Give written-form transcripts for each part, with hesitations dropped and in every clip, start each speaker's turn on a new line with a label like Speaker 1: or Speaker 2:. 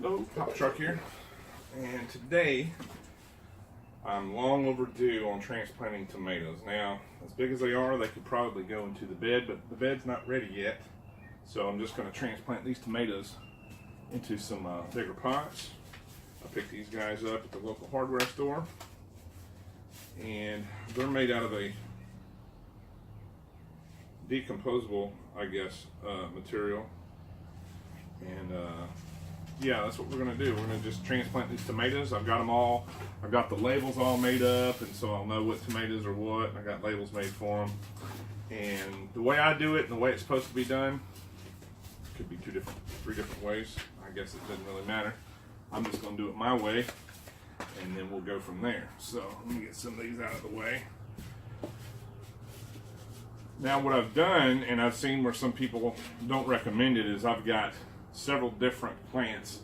Speaker 1: Hello, Pop Truck here, and today I'm long overdue on transplanting tomatoes. Now, as big as they are, they could probably go into the bed, but the bed's not ready yet. So I'm just going to transplant these tomatoes into some bigger pots. I picked these guys up at the local hardware store, and they're made out of a decomposable, I guess, material. And yeah, that's what we're going to do. We're going to just transplant these tomatoes. I've got them all. I've got the labels all made up, and so I'll know what tomatoes are what. I got labels made for them. And the way I do it and the way it's supposed to be done could be three different ways. I guess it doesn't really matter. I'm just going to do it my way, and then we'll go from there. So let me get some of these out of the way. Now what I've done, and I've seen where some people don't recommend it, is I've got several different plants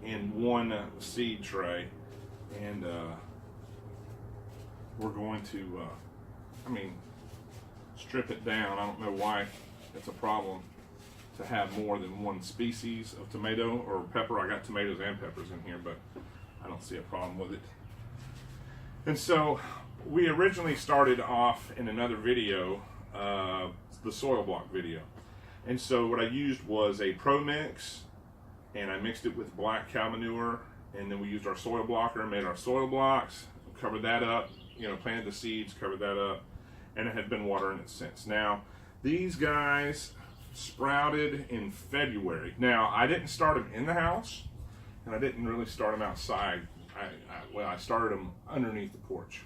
Speaker 1: in one seed tray, and we're going to, strip it down. I don't know why it's a problem to have more than one species of tomato or pepper. I got tomatoes and peppers in here, but I don't see a problem with it. And so we originally started off in another video, the soil block video. And so what I used was a Pro Mix, and I mixed it with black cow manure, and then we used our soil blocker, made our soil blocks, covered that up, planted the seeds, covered that up, and it had been watering it since. Now, these guys sprouted in February. Now, I didn't start them in the house, and I didn't really start them outside. I started them underneath the porch.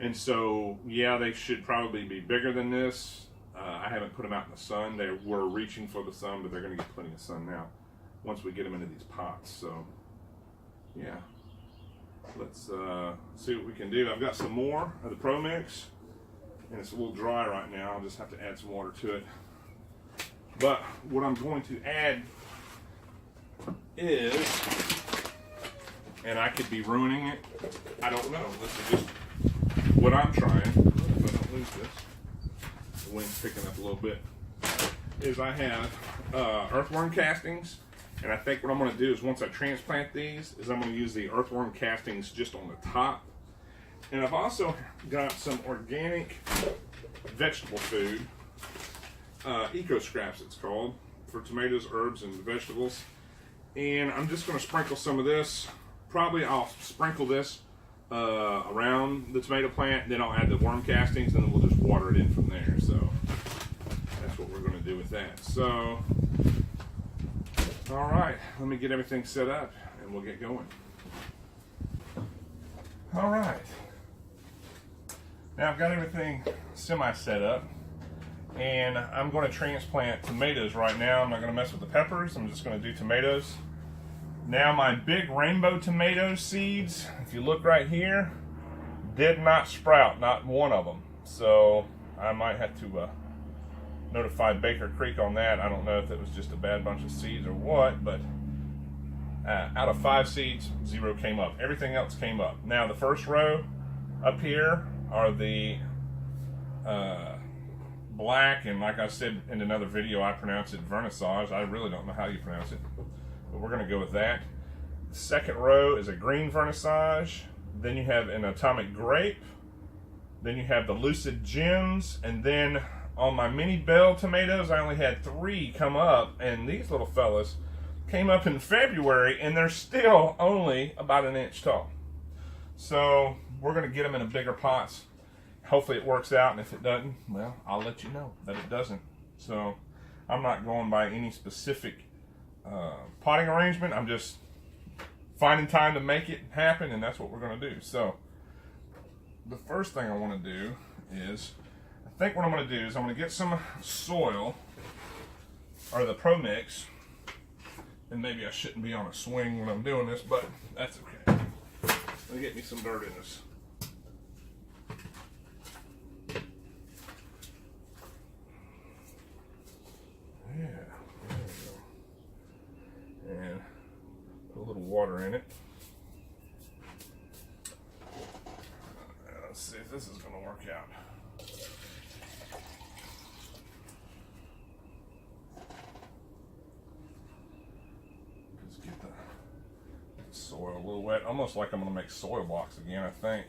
Speaker 1: And so, yeah, they should probably be bigger than this. I haven't put them out in the sun. They were reaching for the sun, but they're going to get plenty of sun now once we get them into these pots. So, yeah, let's see what we can do. I've got some more of the Pro Mix, and it's a little dry right now. I'll just have to add some water to it. But what I'm going to add is, and I could be ruining it, I don't know. This is just what I'm trying. If I don't lose this. The wind's picking up a little bit, is I have earthworm castings, and I think what I'm going to do is once I transplant these is I'm going to use the earthworm castings just on the top. And I've also got some organic vegetable food, eco scraps it's called, for tomatoes, herbs, and vegetables. And I'm just going to sprinkle some of this. Probably I'll sprinkle this around the tomato plant, then I'll add the worm castings, and then we'll just water it in from there. So that's what we're going to do with that. So, all right, let me get everything set up and we'll get going. All right, now I've got everything semi set up, and I'm going to transplant tomatoes right now. I'm not going to mess with the peppers. I'm just going to do tomatoes. Now my big rainbow tomato seeds, if you look right here, did not sprout, not one of them. So I might have to notify Baker Creek on that. I don't know if it was just a bad bunch of seeds or what, but out of 5 seeds, 0 came up. Everything else came up. Now the first row up here are the black, and like I said in another video, I pronounce it vernissage. I really don't know how you pronounce it, but we're going to go with that. The second row is a green vernissage. Then you have an atomic grape. Then you have the lucid gems. And then on my mini bell tomatoes, I only had 3 come up. And these little fellas came up in February, and they're still only about 1 inch tall. So we're going to get them in a bigger pots. Hopefully it works out, and if it doesn't, well, I'll let you know that it doesn't. So I'm not going by any specific potting arrangement. I'm just finding time to make it happen, and that's what we're going to do. So the first thing I want to do is, I think what I'm going to do is I'm going to get some soil, or the Pro Mix, and maybe I shouldn't be on a swing when I'm doing this, but that's okay. Let me get me some dirt in this. Yeah, there we go. And put a little water in it. Let's see if this is going to work out. Just get the soil a little wet, almost like I'm going to make soil blocks again, I think.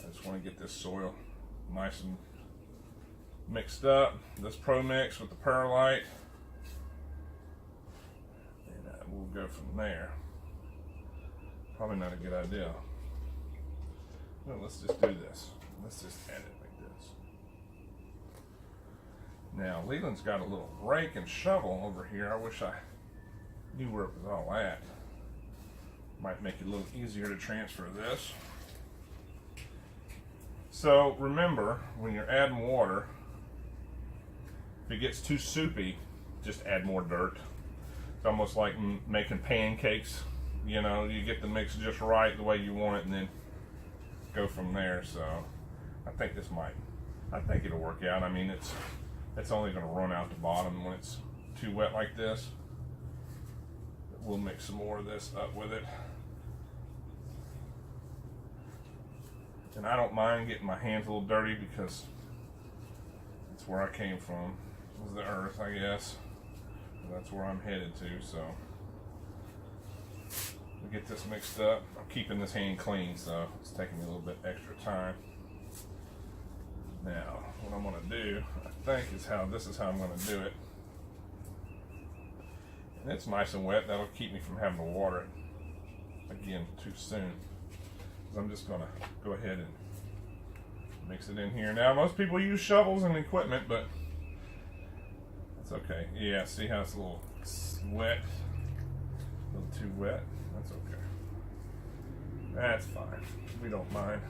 Speaker 1: I just want to get this soil nice and mixed up. This Pro Mix with the perlite. And we'll go from there. Probably not a good idea. Well, let's just do this. Let's just add it like this. Now, Leland's got a little rake and shovel over here. I wish I knew where it was all at. Might make it a little easier to transfer this. So remember, when you're adding water, if it gets too soupy, just add more dirt. It's almost like making pancakes. You know, you get the mix just right the way you want it and then go from there. So I think it'll work out. I mean, it's only going to run out the bottom when it's too wet like this. We'll mix some more of this up with it. And I don't mind getting my hands a little dirty because that's where I came from. It was the earth, I guess. And that's where I'm headed to, so we'll get this mixed up. I'm keeping this hand clean, so it's taking me a little bit extra time. Now, what I'm gonna do, I think, is this is how I'm gonna do it. And it's nice and wet. That'll keep me from having to water it again too soon. I'm just gonna go ahead and mix it in here. Now, most people use shovels and equipment, but that's okay. Yeah, see how it's a little wet? A little too wet? That's okay. That's fine. We don't mind.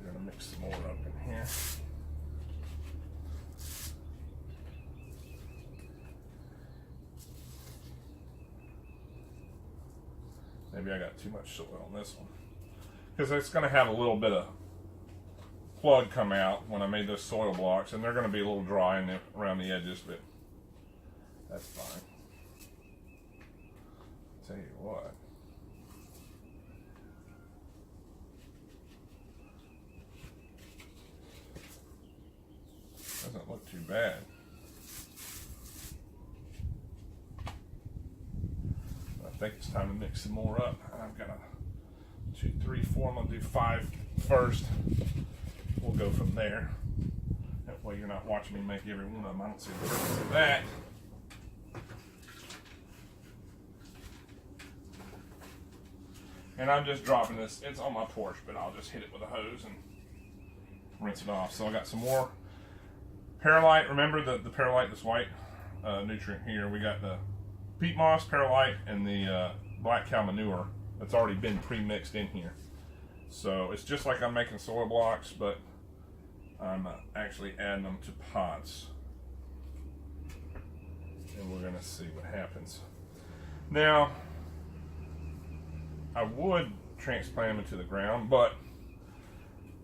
Speaker 1: We're gonna mix some more up in here. Maybe I got too much soil on this one. Because it's going to have a little bit of plug come out when I made those soil blocks, and they're going to be a little dry around the edges, but that's fine. Tell you what. Doesn't look too bad. I think it's time to mix some more up. I've got 2, 3, 4. I'm gonna do 5 first. We'll go from there. That way you're not watching me make every one of them. I don't see the purpose of that. And I'm just dropping this. It's on my porch, but I'll just hit it with a hose and rinse it off. So I got some more perlite. Remember the perlite, this white nutrient here. We got the peat moss, perlite, and the black cow manure that's already been pre-mixed in here. So it's just like I'm making soil blocks, but I'm actually adding them to pots. And we're gonna see what happens. Now, I would transplant them into the ground, but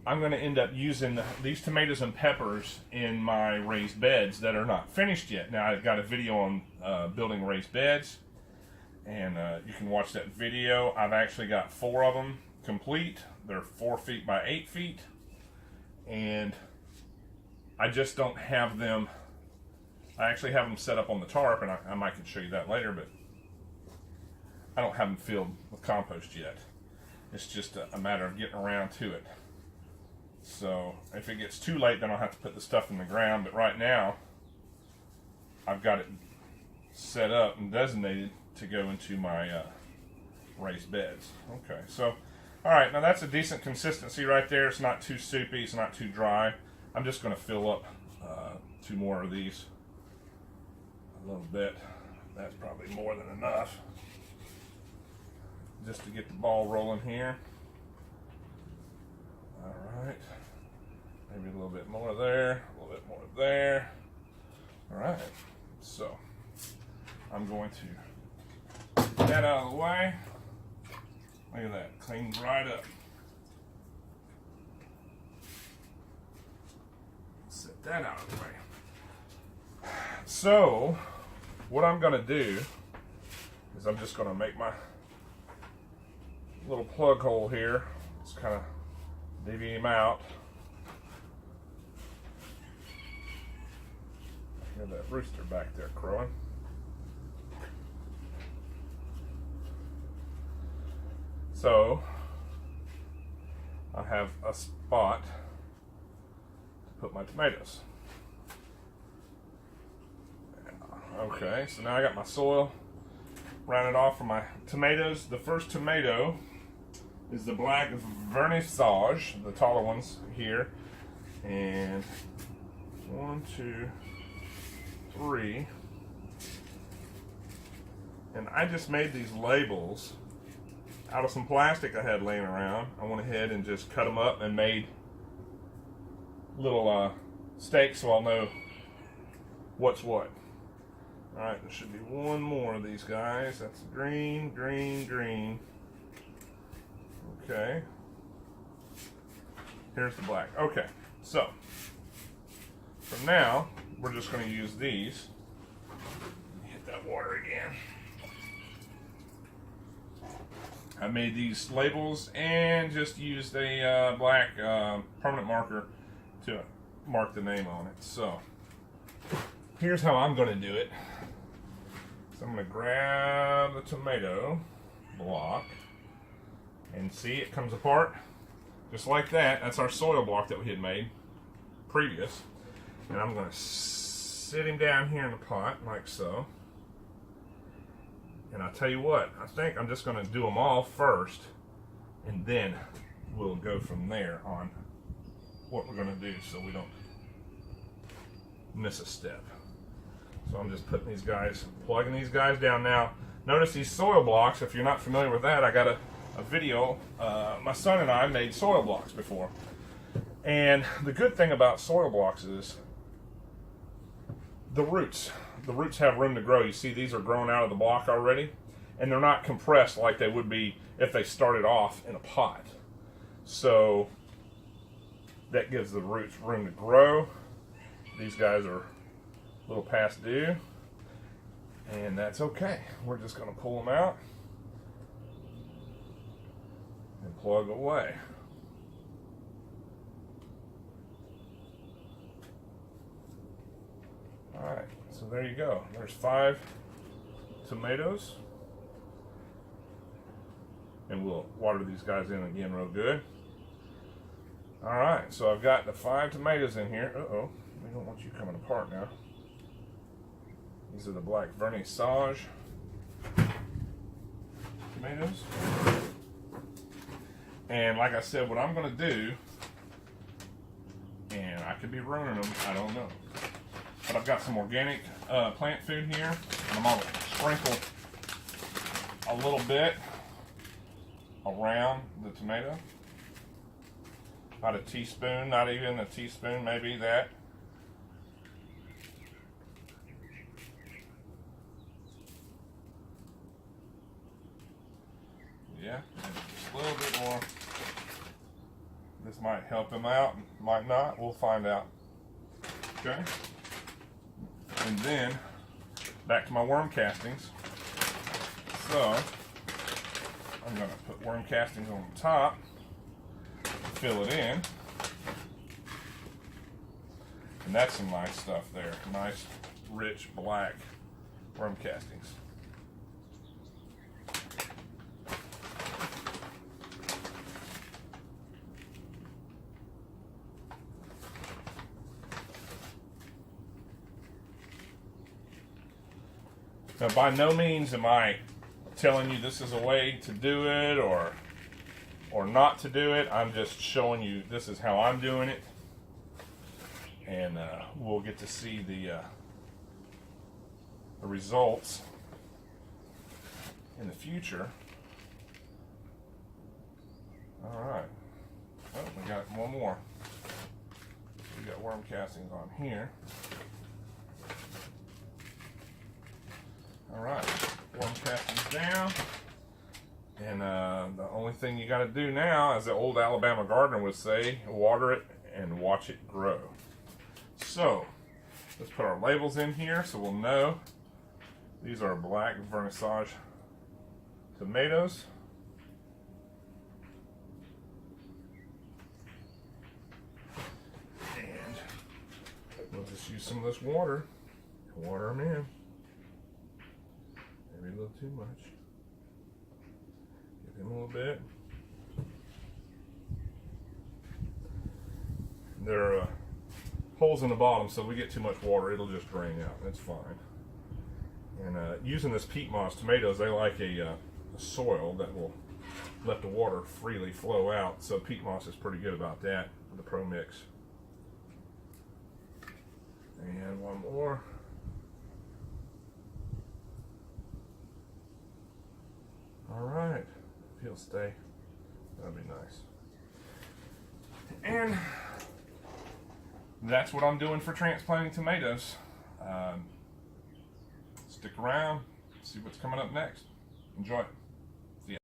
Speaker 1: I'm going to end up using these tomatoes and peppers in my raised beds that are not finished yet. Now, I've got a video on building raised beds, and you can watch that video. I've actually got 4 of them complete. They're 4 feet by 8 feet, and I just don't have them. I actually have them set up on the tarp, and I might can show you that later, but I don't have them filled with compost yet. It's just a matter of getting around to it. So if it gets too late, then I'll have to put the stuff in the ground. But right now, I've got it set up and designated to go into my raised beds. Okay, so, all right, now that's a decent consistency right there. It's not too soupy, it's not too dry. I'm just going to fill up 2 more of these a little bit. That's probably more than enough, just to get the ball rolling here. All right, maybe a little bit more there, a little bit more there. All right, so I'm going to get that out of the way. Look at that, cleaned right up. Set that out of the way. So what I'm going to do is I'm just going to make my little plug hole here. Just kind of divvy him out. I hear that rooster back there crowing. So I have a spot to put my tomatoes. Okay, so now I got my soil rounded off for my tomatoes. The first tomato is the black vernissage, the taller ones here. And 1, 2, 3. And I just made these labels out of some plastic I had laying around. I went ahead and just cut them up and made little stakes so I'll know what's what. Alright, there should be one more of these guys. That's green, green, green. Okay. Here's the black. Okay, so for now, we're just going to use these. Hit that water again. I made these labels and just used a black permanent marker to mark the name on it. So here's how I'm going to do it. So I'm going to grab the tomato block and see it comes apart just like that. That's our soil block that we had made previous. And I'm going to sit him down here in the pot like so. And I'll tell you what, I think I'm just going to do them all first, and then we'll go from there on what we're going to do so we don't miss a step. So I'm just putting these guys, plugging these guys down now. Notice these soil blocks, if you're not familiar with that, I got a video, my son and I made soil blocks before. And the good thing about soil blocks is the roots. The roots have room to grow. You see these are growing out of the block already, and they're not compressed like they would be if they started off in a pot. So that gives the roots room to grow. These guys are a little past due, and that's okay. We're just going to pull them out and plug away. Alright, so there you go. There's 5 tomatoes. And we'll water these guys in again real good. Alright, so I've got the 5 tomatoes in here. Uh-oh, we don't want you coming apart now. These are the black vernissage tomatoes. And like I said, what I'm going to do, and I could be ruining them, I don't know. But I've got some organic plant food here, and I'm going to sprinkle a little bit around the tomato. About a teaspoon, not even a teaspoon, maybe that. Yeah, just a little bit more. This might help them out, might not, we'll find out. Okay. And then, back to my worm castings. So, I'm going to put worm castings on the top, fill it in. And that's some nice stuff there. Nice, rich, black worm castings. Now, by no means am I telling you this is a way to do it or not to do it. I'm just showing you this is how I'm doing it, and we'll get to see the results in the future. All right. Oh, we got one more. We got worm castings on here. All right, worm castings down, and the only thing you got to do now, as the old Alabama gardener would say, water it and watch it grow. So let's put our labels in here so we'll know these are black vernissage tomatoes. And we'll just use some of this water to water them in. Maybe a little too much. Give them a little bit. There are holes in the bottom, so if we get too much water, it'll just drain out. That's fine. And using this peat moss tomatoes, they like a soil that will let the water freely flow out. So peat moss is pretty good about that with the Pro Mix. And one more. All right, if he'll stay, that'd be nice. And that's what I'm doing for transplanting tomatoes. Stick around, see what's coming up next. Enjoy.